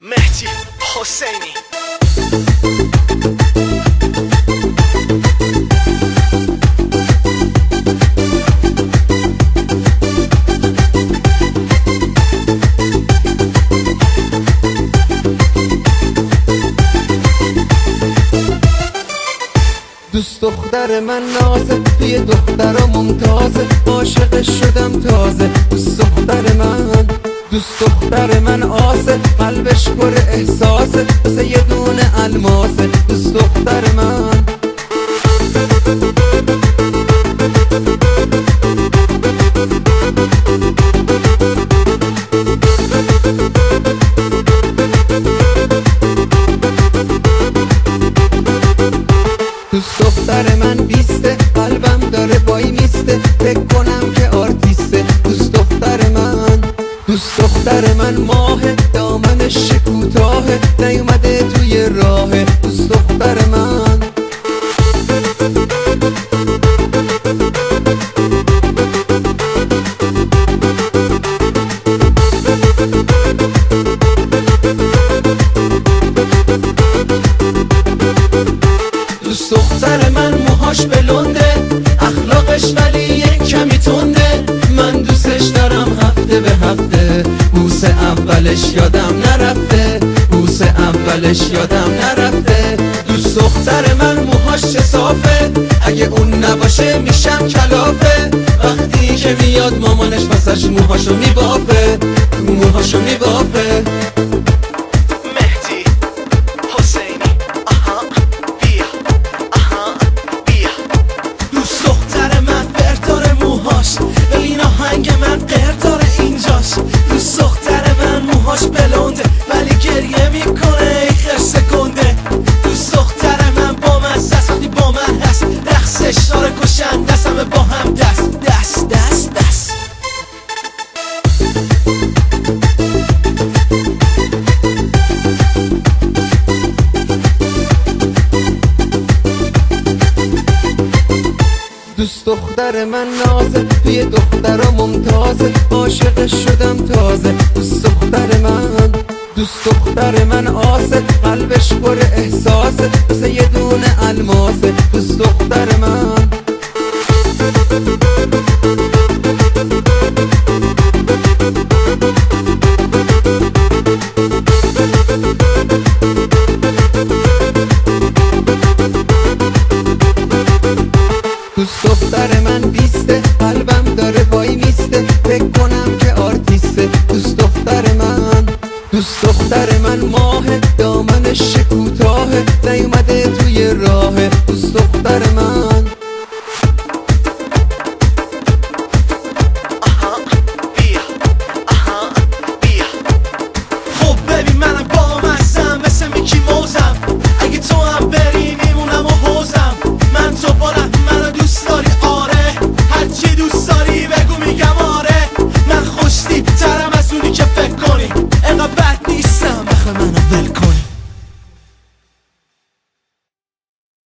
مهدی حسینی. دوست دختر من نازه، توی دخترا ممتازه، عاشق شدم تازه. دوست دختر من آسه، قلبش پر احساسه، مثل یه دونه الماسه. دوست دختر من دوست دختر من بیسته، قلبم داره وای میسته، فکر کنم که آرتیسته. دوست دختر من ماهه، دامنش کوتاهه، نیومده توی راهه. دوست دختر من دوست دختر من موهاش بلنده، اخلاقش ولی یک کمی تنده. من دوستش دارم هفته به هفته، بوسه اولش یادم نرفته. دوست دختر من موهاش چه صافه، اگه اون نباشه میشم کلافه. وقتی که میاد مامانش واسش موهاشو میبافه. مهدی حسینی. بیا بیا. دوست دختر من برداره موهاش، ولی این آهنگ من قرداره اینجاش. دوست دختر من موهاش بلنده، ولی گریه میکنه ای خرس گنده. دوست دختر من با من سست، وقتی با من هست رقصش داره کشن دست، همه با هم دست. دوست دختر من نازه، توی دخترا ممتازه، عاشق شدم تازه. دوست دختر من آسه، قلبش پر احساسه، مثل یه دونه الماسه. دوست دختر من دوست دختر من بیسته، قلبم داره وای میسته، فکر کنم که آرتیسته. دوست دختر من ماهه، دامنش کوتاهه، نیومده توی راهه. دوست دختر من